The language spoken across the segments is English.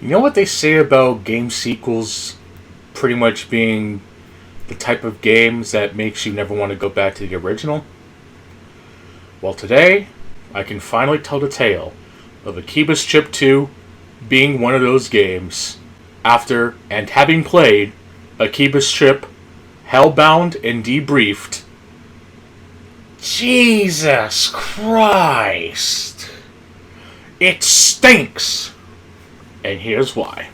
You know what they say about game sequels pretty much being the type of games that makes you never want to go back to the original? Well, today, I can finally tell the tale of Akiba's Trip 2 being one of those games after and having played Akiba's Trip, Hellbound and Debriefed. Jesus Christ! It stinks! And here's why.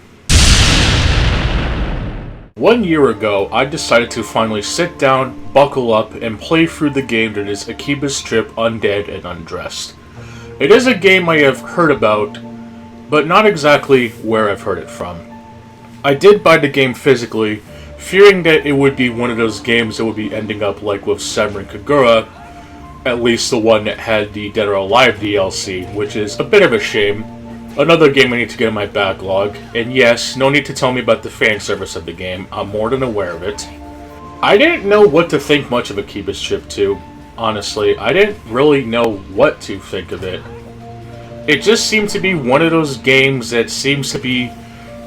1 year ago, I decided to finally sit down, buckle up, and play through the game that is Akiba's Trip Undead and Undressed. It is a game I have heard about, but not exactly where I've heard it from. I did buy the game physically, fearing that it would be one of those games that would be ending up like with Senran Kagura, at least the one that had the Dead or Alive DLC, which is a bit of a shame. Another game I need to get in my backlog, and yes, no need to tell me about the fan service of the game, I'm more than aware of it. I didn't know what to think much of Akiba's Trip 2, honestly. I didn't really know what to think of it. It just seemed to be one of those games that seems to be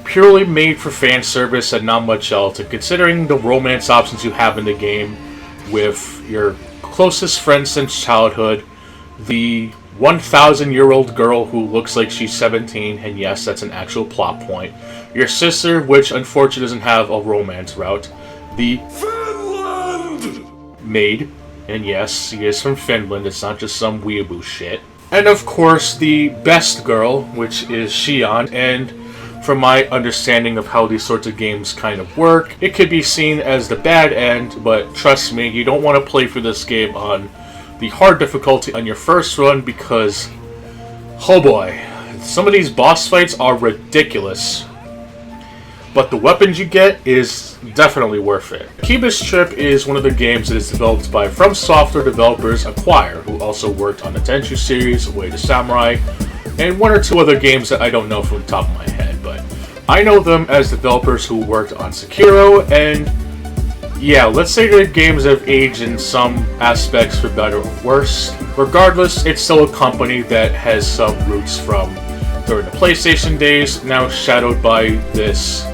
purely made for fan service and not much else, and considering the romance options you have in the game with your closest friend since childhood, the 1,000-year-old girl who looks like she's 17, and yes, that's an actual plot point. Your sister, which unfortunately doesn't have a romance route. The Finland maid, and yes, she is from Finland, it's not just some weeaboo shit. And of course, the best girl, which is Shion, and from my understanding of how these sorts of games kind of work, it could be seen as the bad end, but trust me, you don't want to play through this game on the hard difficulty on your first run because, oh boy, some of these boss fights are ridiculous. But the weapons you get is definitely worth it. Akiba's Trip is one of the games that is developed by From Software developers Acquire, who also worked on the Tenchu series, Way to Samurai, and one or two other games that I don't know from the top of my head, but I know them as developers who worked on Sekiro, and yeah, let's say the games have aged in some aspects for better or worse. Regardless, it's still a company that has some roots from during the PlayStation days, now shadowed by this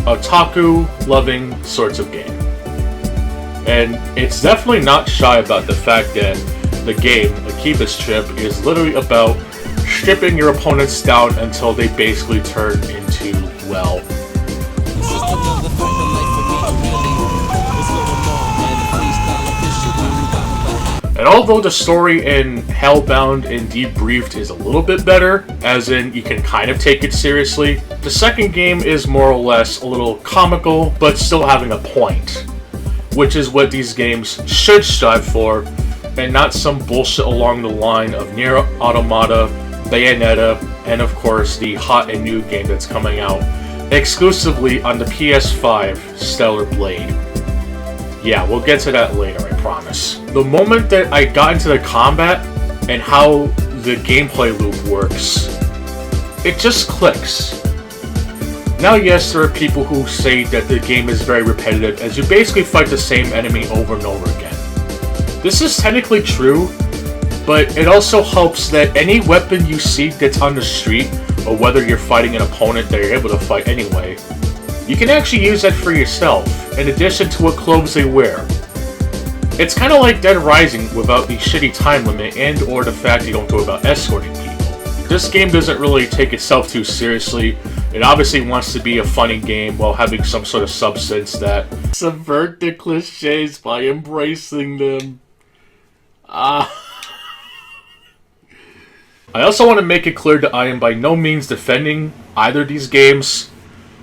otaku-loving sorts of game. And it's definitely not shy about the fact that the game, Akiba's Trip, is literally about stripping your opponents down until they basically turn into, well, and although the story in Hellbound and Debriefed is a little bit better, as in you can kind of take it seriously, the second game is more or less a little comical, but still having a point, which is what these games should strive for, and not some bullshit along the line of Nier Automata, Bayonetta, and of course the hot and new game that's coming out exclusively on the PS5, Stellar Blade. Yeah, we'll get to that later, I promise. The moment that I got into the combat and how the gameplay loop works, it just clicks. Now yes, there are people who say that the game is very repetitive as you basically fight the same enemy over and over again. This is technically true, but it also helps that any weapon you see that's on the street, or whether you're fighting an opponent that you're able to fight anyway, you can actually use that for yourself, in addition to what clothes they wear. It's kind of like Dead Rising without the shitty time limit and or the fact you don't go about escorting people. This game doesn't really take itself too seriously. It obviously wants to be a funny game while having some sort of substance that subvert the cliches by embracing them. I also want to make it clear that I am by no means defending either of these games,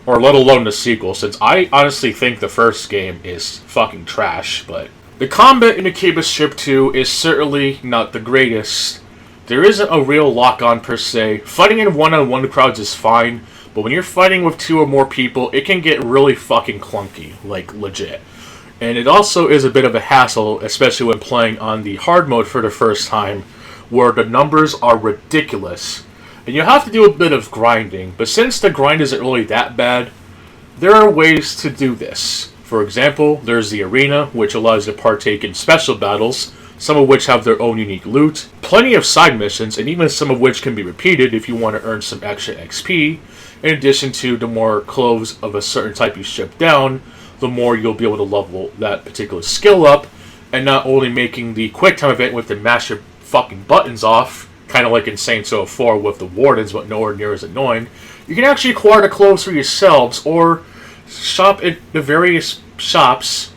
or let alone the sequel, since I honestly think the first game is fucking trash, but the combat in Akiba's Trip 2 is certainly not the greatest. There isn't a real lock-on per se. Fighting in one-on-one crowds is fine, but when you're fighting with two or more people, it can get really fucking clunky, like legit. And it also is a bit of a hassle, especially when playing on the hard mode for the first time, where the numbers are ridiculous. And you have to do a bit of grinding, but since the grind isn't really that bad, there are ways to do this. For example, there's the arena, which allows you to partake in special battles, some of which have their own unique loot, plenty of side missions, and even some of which can be repeated if you want to earn some extra XP, in addition to the more clothes of a certain type you ship down, the more you'll be able to level that particular skill up, and not only making the quick time event with the mash your fucking buttons off, kind of like in Saints Row 4 with the wardens, but nowhere near as annoying, you can actually acquire the clothes for yourselves, or shop at the various shops,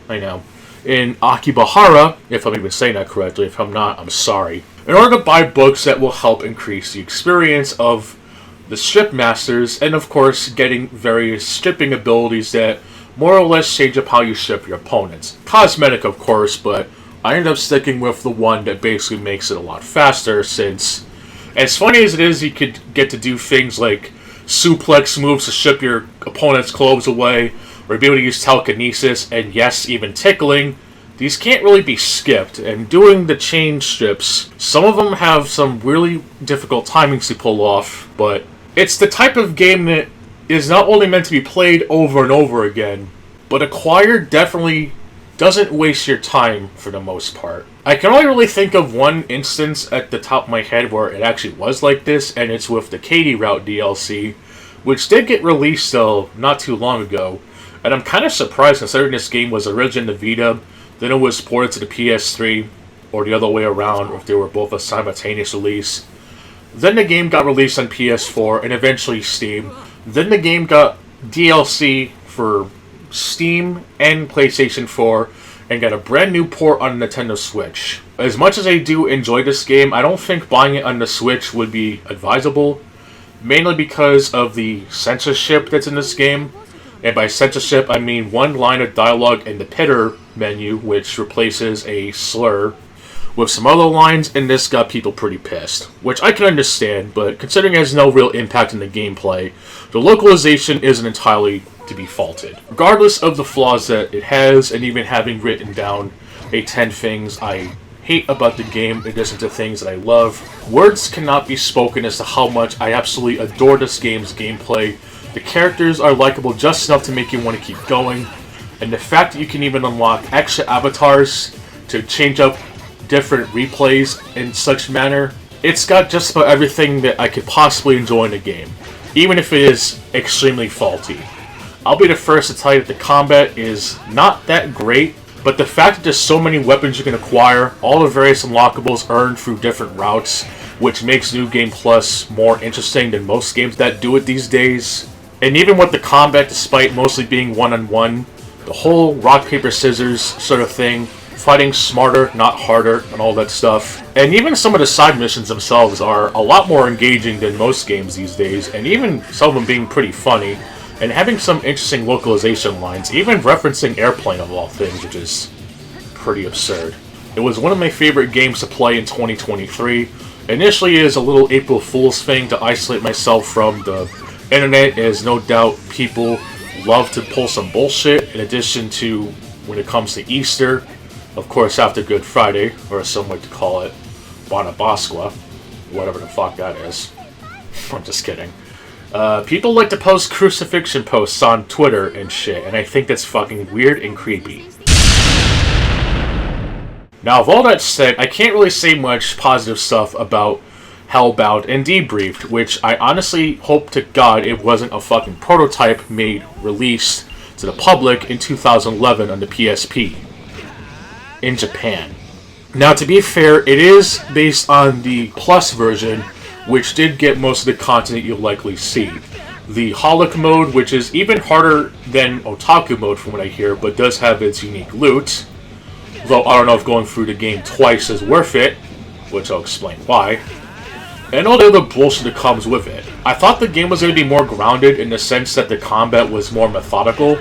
I know, in Akiba, if I'm even saying that correctly. If I'm not, I'm sorry, in order to buy books that will help increase the experience of the strip masters, and of course getting various stripping abilities that more or less change up how you strip your opponents. Cosmetic, of course, but I ended up sticking with the one that basically makes it a lot faster, since, as funny as it is, you could get to do things like suplex moves to strip your opponent's clothes away, or be able to use telekinesis, and yes, even tickling. These can't really be skipped, and doing the chain strips, some of them have some really difficult timings to pull off, but it's the type of game that is not only meant to be played over and over again, but acquired definitely doesn't waste your time for the most part. I can only really think of one instance at the top of my head where it actually was like this, and it's with the Katie Route DLC, which did get released though not too long ago, and I'm kind of surprised considering this game was originally the Vita, then it was ported to the PS3, or the other way around, or if they were both a simultaneous release. Then the game got released on PS4 and eventually Steam. Then the game got DLC for Steam and PlayStation 4 and got a brand new port on Nintendo Switch. As much as I do enjoy this game, I don't think buying it on the Switch would be advisable, mainly because of the censorship that's in this game. And by censorship, I mean one line of dialogue in the pitter menu, which replaces a slur with some other lines, and this got people pretty pissed. Which I can understand, but considering it has no real impact in the gameplay, the localization isn't entirely to be faulted. Regardless of the flaws that it has, and even having written down a 10 things I hate about the game in addition to things that I love, words cannot be spoken as to how much I absolutely adore this game's gameplay. The characters are likable just enough to make you want to keep going, and the fact that you can even unlock extra avatars to change up different replays in such manner, it's got just about everything that I could possibly enjoy in a game, even if it is extremely faulty. I'll be the first to tell you that the combat is not that great, but the fact that there's so many weapons you can acquire, all the various unlockables earned through different routes, which makes New Game Plus more interesting than most games that do it these days. And even with the combat, despite mostly being one-on-one, the whole rock, paper, scissors sort of thing, fighting smarter, not harder, and all that stuff. And even some of the side missions themselves are a lot more engaging than most games these days, and even some of them being pretty funny, and having some interesting localization lines, even referencing Airplane of all things, which is pretty absurd. It was one of my favorite games to play in 2023. Initially, it is a little April Fool's thing to isolate myself from the internet, as no doubt people love to pull some bullshit, in addition to when it comes to Easter, of course after Good Friday, or as some like to call it, Bonabasqua, whatever the fuck that is. I'm just kidding. People like to post crucifixion posts on Twitter and shit, and I think that's fucking weird and creepy. Now, with all that said, I can't really say much positive stuff about Hellbound and Debriefed, which I honestly hope to God it wasn't a fucking prototype released to the public in 2011 on the PSP in Japan. Now, to be fair, it is based on the Plus version, which did get most of the content you'll likely see. The Holic mode, which is even harder than Otaku mode from what I hear, but does have its unique loot, though I don't know if going through the game twice is worth it, which I'll explain why, and all the other bullshit that comes with it. I thought the game was going to be more grounded in the sense that the combat was more methodical,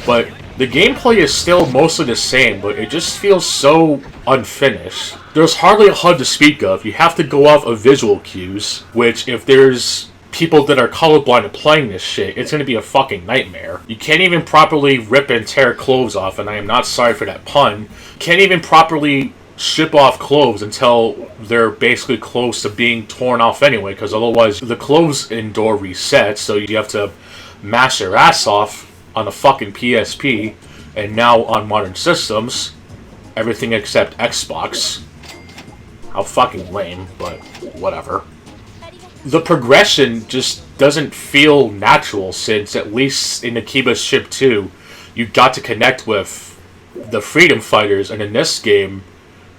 but the gameplay is still mostly the same, but it just feels so unfinished. There's hardly a HUD to speak of. You have to go off of visual cues, which if there's people that are colorblind and playing this shit, it's going to be a fucking nightmare. You can't even properly rip and tear clothes off, and I am not sorry for that pun. Can't even properly strip off clothes until they're basically close to being torn off anyway, because otherwise the clothes indoor resets, so you have to mash your ass off on the fucking PSP, and now on modern systems, everything except Xbox. How fucking lame, but whatever. The progression just doesn't feel natural, since at least in Akiba's Ship 2, you got to connect with the freedom fighters, and in this game,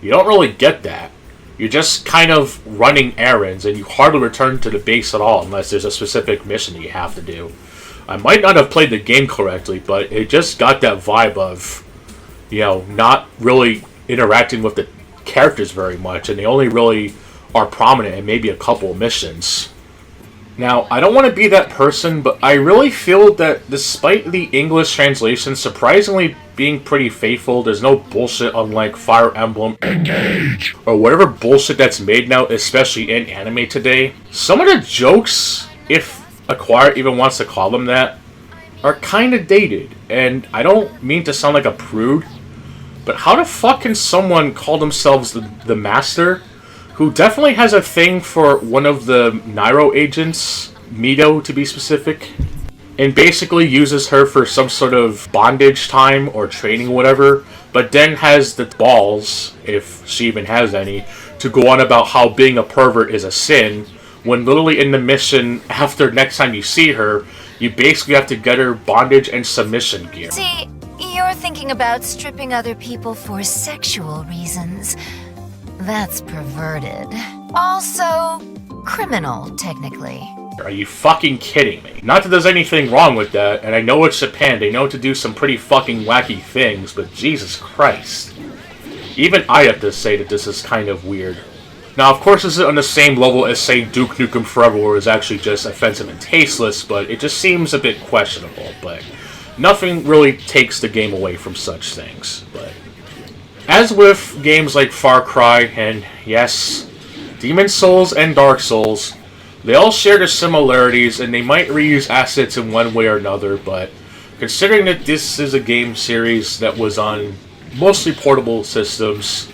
you don't really get that. You're just kind of running errands, and you hardly return to the base at all unless there's a specific mission that you have to do. I might not have played the game correctly, but it just got that vibe of, you know, not really interacting with the characters very much, and they only really are prominent in maybe a couple of missions. Now, I don't want to be that person, but I really feel that despite the English translation surprisingly being pretty faithful, there's no bullshit unlike Fire Emblem Engage or whatever bullshit that's made now, especially in anime today. Some of the jokes, if Acquire even wants to call them that, are kinda dated, and I don't mean to sound like a prude, but how the fuck can someone call themselves the Master, who definitely has a thing for one of the Nairo agents, Mito to be specific, and basically uses her for some sort of bondage time or training or whatever, but then has the balls, if she even has any, to go on about how being a pervert is a sin, when literally in the mission, after next time you see her, you basically have to get her bondage and submission gear. See, you're thinking about stripping other people for sexual reasons. That's perverted. Also, criminal, technically. Are you fucking kidding me? Not that there's anything wrong with that, and I know it's Japan, they know to do some pretty fucking wacky things, but Jesus Christ. Even I have to say that this is kind of weird. Now, of course, this is on the same level as saying Duke Nukem Forever, where it's actually just offensive and tasteless, but it just seems a bit questionable, but nothing really takes the game away from such things, but as with games like Far Cry and, yes, Demon's Souls and Dark Souls, they all share the similarities, and they might reuse assets in one way or another, but considering that this is a game series that was on mostly portable systems,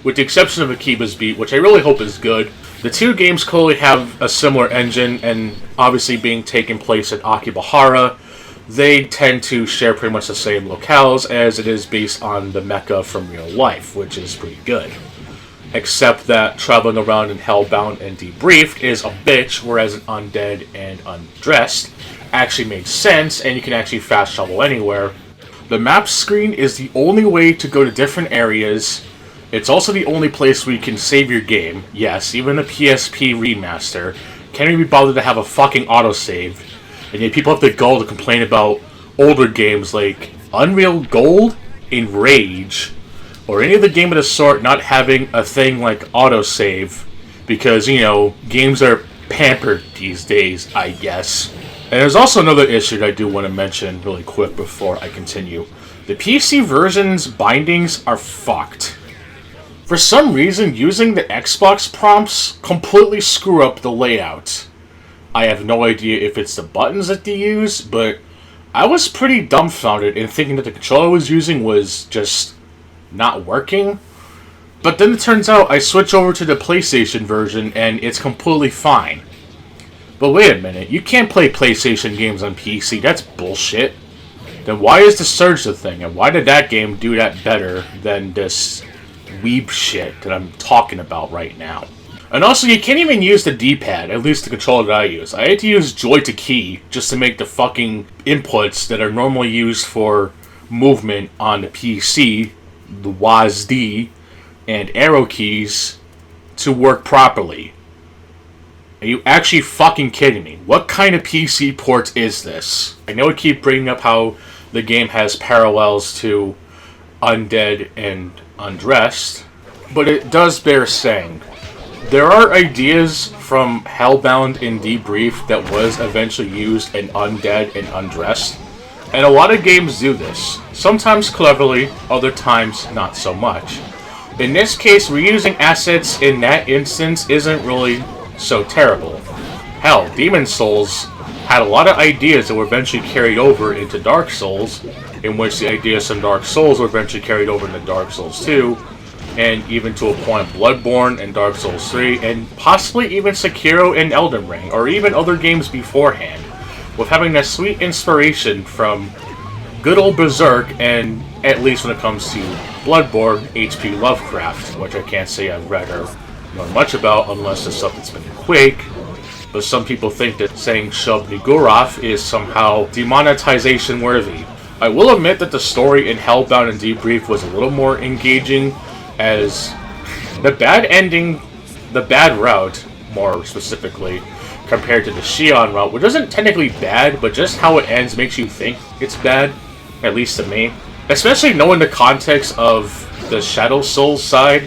with the exception of Akiba's Beat, which I really hope is good, the two games clearly have a similar engine, and obviously being taken place at Akihabara, they tend to share pretty much the same locales, as it is based on the mecha from real life, which is pretty good. Except that traveling around in Hellbound and Debriefed is a bitch, whereas in Undead and Undressed actually made sense, and you can actually fast travel anywhere. The map screen is the only way to go to different areas. It's also the only place where you can save your game. Yes, even the PSP remaster can't even be bothered to have a fucking autosave. And yet people have to go to complain about older games like Unreal Gold and Rage, or any other game of the sort not having a thing like autosave, because, you know, games are pampered these days, I guess. And there's also another issue that I do want to mention really quick before I continue. The PC version's bindings are fucked. For some reason, using the Xbox prompts completely screw up the layout. I have no idea if it's the buttons that they use, but I was pretty dumbfounded in thinking that the controller I was using was just not working. But then it turns out I switch over to the PlayStation version and it's completely fine. But wait a minute, you can't play PlayStation games on PC, that's bullshit. Then why is the Surge the thing, and why did that game do that better than this weeb shit that I'm talking about right now? And also, you can't even use the D-pad, at least the controller that I use. I had to use joy to key just to make the fucking inputs that are normally used for movement on the PC, the WASD, and arrow keys, to work properly. Are you actually fucking kidding me? What kind of PC port is this? I know I keep bringing up how the game has parallels to Undead and Undressed, but it does bear saying. There are ideas from Hellbound and Debriefed that was eventually used in Undead and Undressed, and a lot of games do this. Sometimes cleverly, other times not so much. In this case, reusing assets in that instance isn't really so terrible. Hell, Demon's Souls had a lot of ideas that were eventually carried over into Dark Souls, in which the ideas from Dark Souls were eventually carried over into Dark Souls 2, and even to a point Bloodborne and Dark Souls 3, and possibly even Sekiro and Elden Ring, or even other games beforehand, with having that sweet inspiration from good old Berserk, and at least when it comes to Bloodborne H.P. Lovecraft, which I can't say I've read or known much about unless the stuff that's been in Quake. But some people think that saying Shub Nigurath is somehow demonetization worthy. I will admit that the story in Hellbound and Debriefed was a little more engaging, as the bad ending, the bad route, more specifically, compared to the Xion route, which isn't technically bad, but just how it ends makes you think it's bad, at least to me. Especially knowing the context of the Shadow Souls side,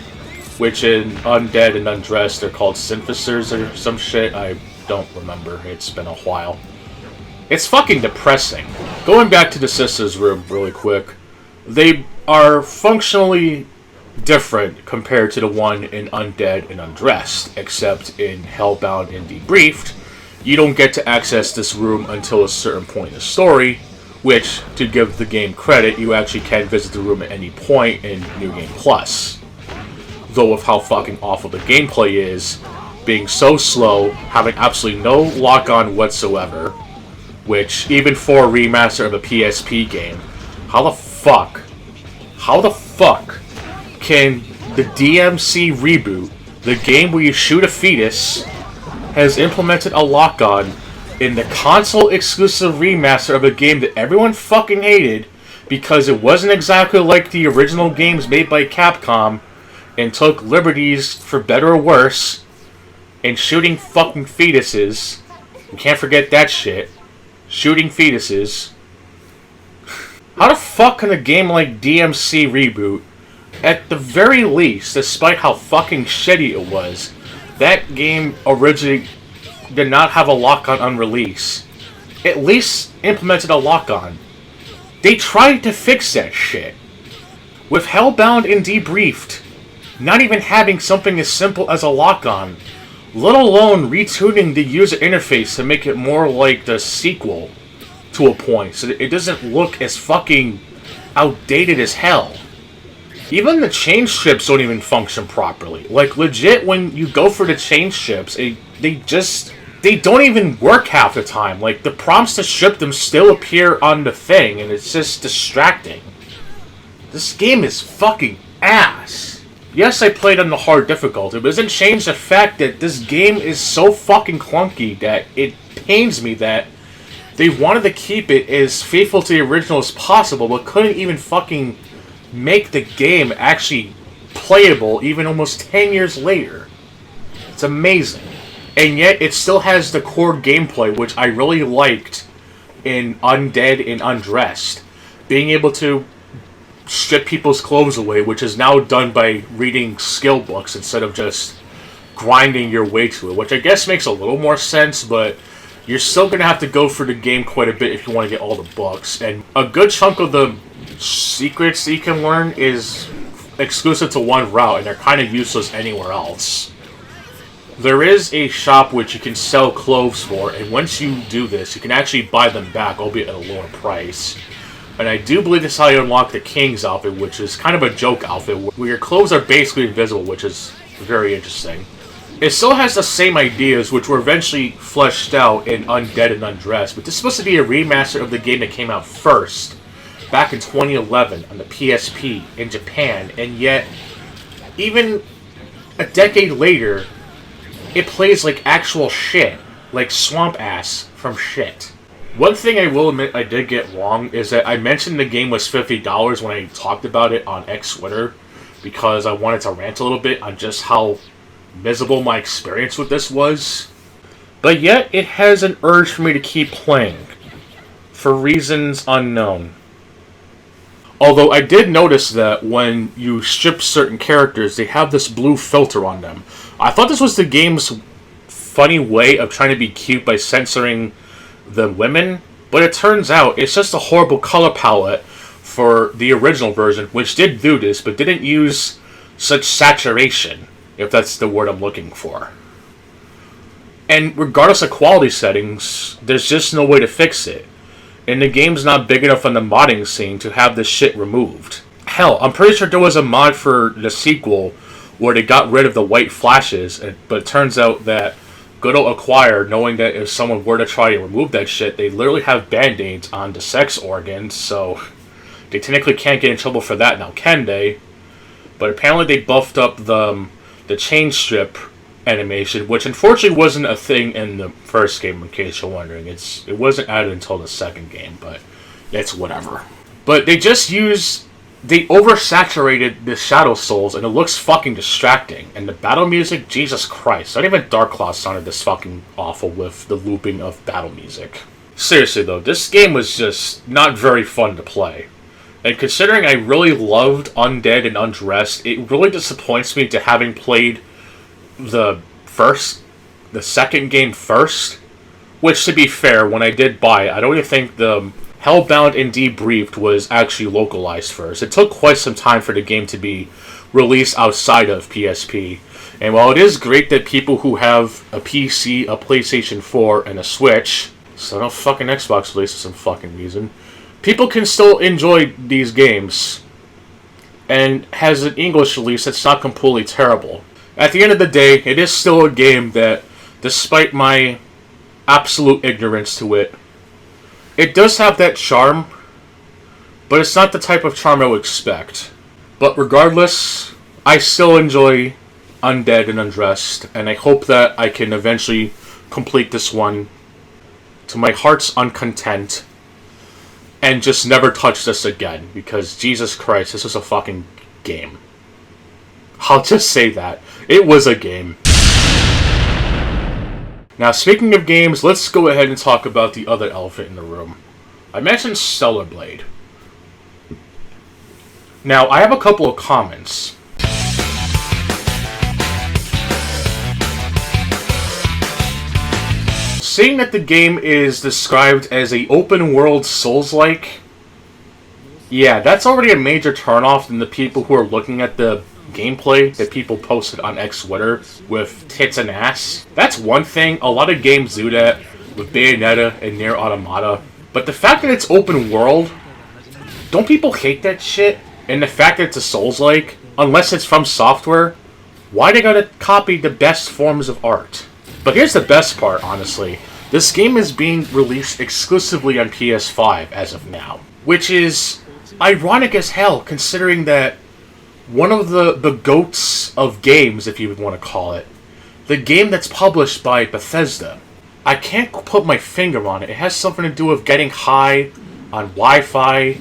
which in Undead and Undressed they're called synthesizers or some shit, I don't remember, it's been a while. It's fucking depressing. Going back to the sisters' room really quick, they are functionally different compared to the one in Undead and Undressed, except in Hellbound and Debriefed, you don't get to access this room until a certain point in the story, which, to give the game credit, you actually can visit the room at any point in New Game Plus. Though with how fucking awful the gameplay is, being so slow, having absolutely no lock-on whatsoever, which, even for a remaster of a PSP game, how the fuck can the DMC reboot, the game where you shoot a fetus, has implemented a lock-on in the console-exclusive remaster of a game that everyone fucking hated because it wasn't exactly like the original games made by Capcom and took liberties, for better or worse, in shooting fucking fetuses. You can't forget that shit. Shooting fetuses. How the fuck can a game like DMC reboot, at the very least, despite how fucking shitty it was, that game originally did not have a lock-on on release, at least implemented a lock-on. They tried to fix that shit. With Hellbound and Debriefed, not even having something as simple as a lock-on, let alone retuning the user interface to make it more like the sequel to a point, so that it doesn't look as fucking outdated as hell. Even the change ships don't even function properly. Like, legit, when you go for the change ships, they don't even work half the time. Like, the prompts to ship them still appear on the thing, and it's just distracting. This game is fucking ass. Yes, I played on the hard difficulty, but it doesn't change the fact that this game is so fucking clunky that it pains me that they wanted to keep it as faithful to the original as possible, but couldn't even fucking make the game actually playable even almost 10 years later. It's amazing. And yet it still has the core gameplay, which I really liked in Undead and Undressed. Being able to strip people's clothes away, which is now done by reading skill books instead of just grinding your way to it, which I guess makes a little more sense, but you're still going to have to go through the game quite a bit if you want to get all the books. And a good chunk of the secrets you can learn is exclusive to one route, and they're kind of useless anywhere else. There is a shop which you can sell clothes for, and once you do this, you can actually buy them back, albeit at a lower price. And I do believe this is how you unlock the King's outfit, which is kind of a joke outfit, where your clothes are basically invisible, which is very interesting. It still has the same ideas, which were eventually fleshed out in Undead and Undressed, but this is supposed to be a remaster of the game that came out first, back in 2011, on the PSP, in Japan, and yet, even a decade later, it plays like actual shit, like swamp ass from shit. One thing I will admit I did get wrong is that I mentioned the game was $50 when I talked about it on X-Twitter, because I wanted to rant a little bit on just how miserable my experience with this was. But yet, it has an urge for me to keep playing, for reasons unknown. Although I did notice that when you strip certain characters, they have this blue filter on them. I thought this was the game's funny way of trying to be cute by censoring the women, but it turns out it's just a horrible color palette for the original version, which did do this, but didn't use such saturation, if that's the word I'm looking for. And regardless of quality settings, there's just no way to fix it. And the game's not big enough on the modding scene to have this shit removed. Hell, I'm pretty sure there was a mod for the sequel where they got rid of the white flashes, but it turns out that good old Acquire, knowing that if someone were to try to remove that shit, they literally have band-aids on the sex organs, so They technically can't get in trouble for that now, can they? But apparently they buffed up the chain strip animation, which unfortunately wasn't a thing in the first game, in case you're wondering. It wasn't added until the second game, but it's whatever. But they oversaturated the Shadow Souls, and it looks fucking distracting. And the battle music, Jesus Christ. Not even Dark Claw sounded this fucking awful with the looping of battle music. Seriously though, this game was just not very fun to play. And considering I really loved Undead and Undressed, it really disappoints me to having played the second game first. Which, to be fair, when I did buy it, I don't even think the Hellbound Debriefed was actually localized first. It took quite some time for the game to be released outside of PSP. And while it is great that people who have a PC, a PlayStation 4, and a Switch, so no fucking Xbox release for some fucking reason, people can still enjoy these games, and has an English release that's not completely terrible. At the end of the day, it is still a game that, despite my absolute ignorance to it, it does have that charm, but it's not the type of charm I would expect. But regardless, I still enjoy Undead and Undressed, and I hope that I can eventually complete this one to my heart's uncontent, and just never touch this again, because Jesus Christ, this is a fucking game. I'll just say that. It was a game. Now, speaking of games, let's go ahead and talk about the other elephant in the room. I mentioned Stellar Blade. Now, I have a couple of comments. Seeing that the game is described as a open-world Souls-like, yeah, that's already a major turnoff in the people who are looking at the gameplay that people posted on X-Twitter with tits and ass. That's one thing. A lot of games do that with Bayonetta and Nier Automata. But the fact that it's open world, don't people hate that shit? And the fact that it's a Souls-like, unless it's from software, why they gotta copy the best forms of art? But here's the best part, honestly. This game is being released exclusively on PS5 as of now. Which is ironic as hell, considering that one of the GOATs of games, if you would want to call it, the game that's published by Bethesda. I can't put my finger on it. It has something to do with getting high on Wi-Fi,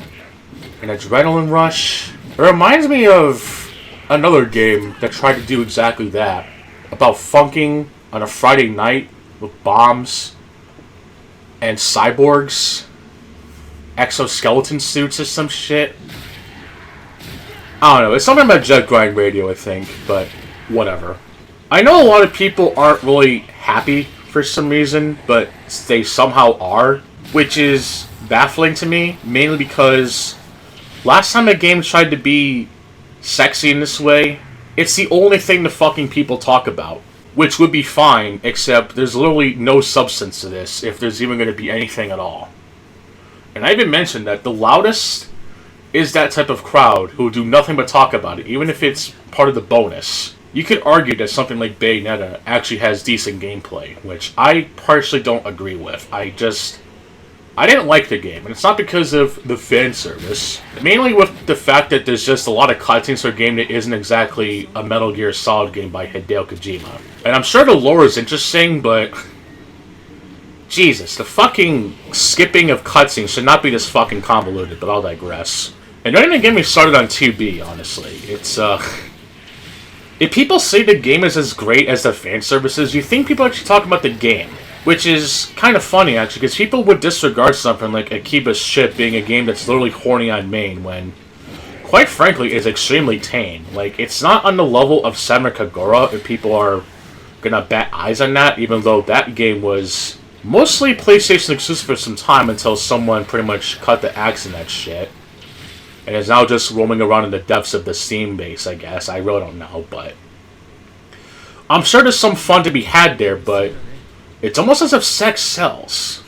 an adrenaline rush. It reminds me of another game that tried to do exactly that, about funking on a Friday night with bombs and cyborgs, exoskeleton suits or some shit. I don't know, it's something about Jet Grind Radio, I think, but whatever. I know a lot of people aren't really happy for some reason, but they somehow are, which is baffling to me, mainly because last time a game tried to be sexy in this way, it's the only thing the fucking people talk about, which would be fine, except there's literally no substance to this, if there's even going to be anything at all. And I even mentioned that the loudest is that type of crowd who do nothing but talk about it, even if it's part of the bonus. You could argue that something like Bayonetta actually has decent gameplay, which I partially don't agree with. I didn't like the game, and it's not because of the fan service. Mainly with the fact that there's just a lot of cutscenes for a game that isn't exactly a Metal Gear Solid game by Hideo Kojima. And I'm sure the lore is interesting, but Jesus, the fucking skipping of cutscenes should not be this fucking convoluted, but I'll digress. And don't even get me started on 2B, honestly. It's, if people say the game is as great as the fan services, you think people actually talk about the game. Which is kind of funny, actually, because people would disregard something like Akiba's Ship being a game that's literally horny on main, when, quite frankly, is extremely tame. Like, it's not on the level of Samurai Kagura, if people are gonna bat eyes on that, even though that game was mostly PlayStation exclusive for some time until someone pretty much cut the axe in that shit. And is now just roaming around in the depths of the Steam base, I guess. I really don't know, but I'm sure there's some fun to be had there, but it's almost as if sex sells.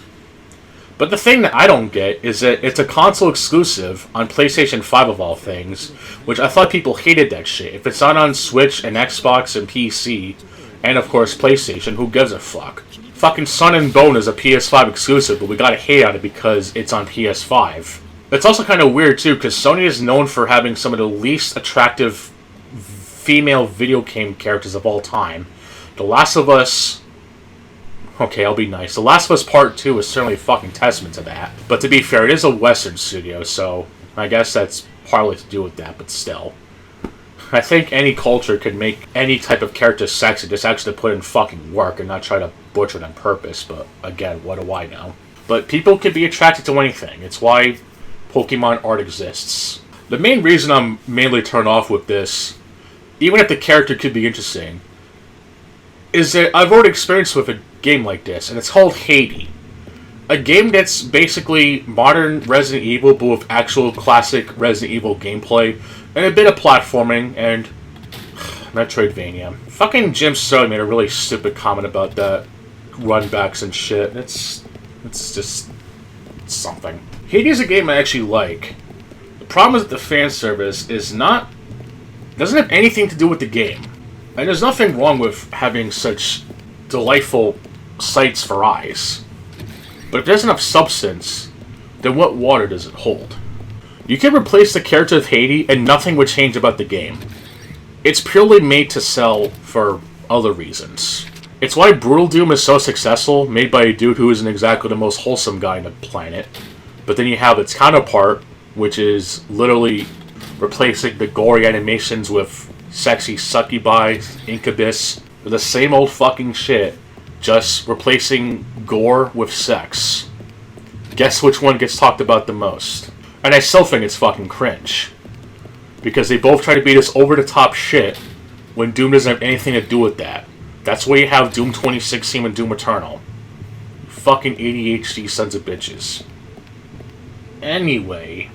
But the thing that I don't get is that it's a console exclusive on PlayStation 5 of all things, which I thought people hated that shit. If it's not on Switch and Xbox and PC, and of course PlayStation, who gives a fuck? Fucking Sun and Bone is a PS5 exclusive, but we gotta hate on it because it's on PS5. It's also kind of weird, too, because Sony is known for having some of the least attractive female video game characters of all time. The Last of Us... Okay, I'll be nice. The Last of Us Part 2 is certainly a fucking testament to that. But to be fair, it is a Western studio, so I guess that's partly to do with that, but still. I think any culture could make any type of character sexy, just actually put in fucking work and not try to butcher it on purpose, but again, what do I know? But people can be attracted to anything. It's why Pokemon art exists. The main reason I'm mainly turned off with this, even if the character could be interesting, is that I've already experienced with a game like this, and it's called Hades. A game that's basically modern Resident Evil, but with actual classic Resident Evil gameplay, and a bit of platforming, and Metroidvania. Fucking Jim Sterling made a really stupid comment about that, runbacks and shit. It's just something. Hades is a game I actually like. The problem is that the fan service doesn't have anything to do with the game. And there's nothing wrong with having such delightful sights for eyes. But if there's enough substance, then what water does it hold? You can replace the character of Hades and nothing would change about the game. It's purely made to sell for other reasons. It's why Brutal Doom is so successful, made by a dude who isn't exactly the most wholesome guy on the planet. But then you have its counterpart, which is literally replacing the gory animations with sexy succubi, incubus, the same old fucking shit, just replacing gore with sex. Guess which one gets talked about the most? And I still think it's fucking cringe. Because they both try to be this over-the-top shit when Doom doesn't have anything to do with that. That's why you have Doom 2016 and Doom Eternal. Fucking ADHD sons of bitches. Anyway,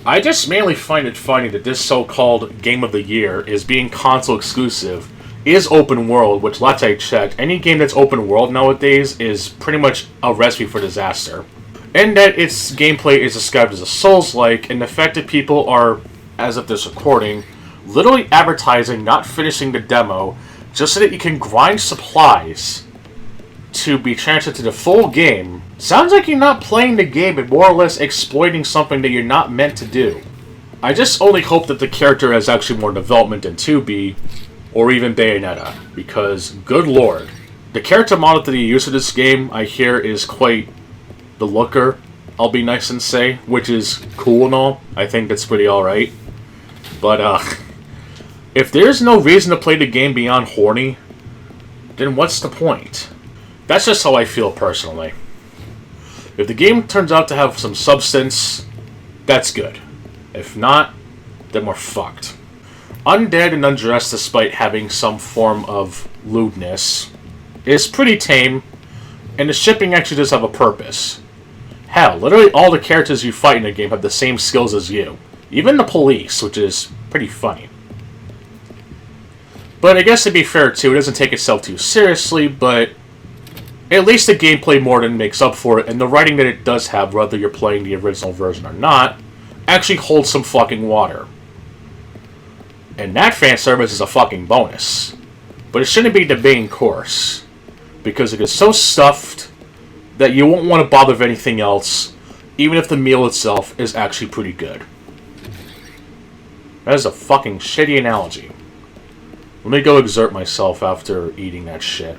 I just mainly find it funny that this so-called Game of the Year is being console exclusive, is open world, which last I checked, any game that's open world nowadays is pretty much a recipe for disaster. And that its gameplay is described as a Soulslike, and the fact that people are, as of this recording, literally advertising not finishing the demo just so that you can grind supplies to be transferred to the full game, sounds like you're not playing the game and more or less exploiting something that you're not meant to do. I just only hope that the character has actually more development than 2B, or even Bayonetta, because, good lord, the character model that they use for this game, I hear, is quite the looker, I'll be nice and say, which is cool and all. I think that's pretty alright. But, if there's no reason to play the game beyond horny, then what's the point? That's just how I feel personally. If the game turns out to have some substance, that's good. If not, then we're fucked. Undead and Undressed, despite having some form of lewdness, is pretty tame, and the shipping actually does have a purpose. Hell, literally all the characters you fight in the game have the same skills as you. Even the police, which is pretty funny. But I guess to be fair too, it doesn't take itself too seriously, but at least the gameplay more than makes up for it, and the writing that it does have, whether you're playing the original version or not, actually holds some fucking water. And that fan service is a fucking bonus. But it shouldn't be the main course, because it is so stuffed that you won't want to bother with anything else, even if the meal itself is actually pretty good. That is a fucking shitty analogy. Let me go exert myself after eating that shit.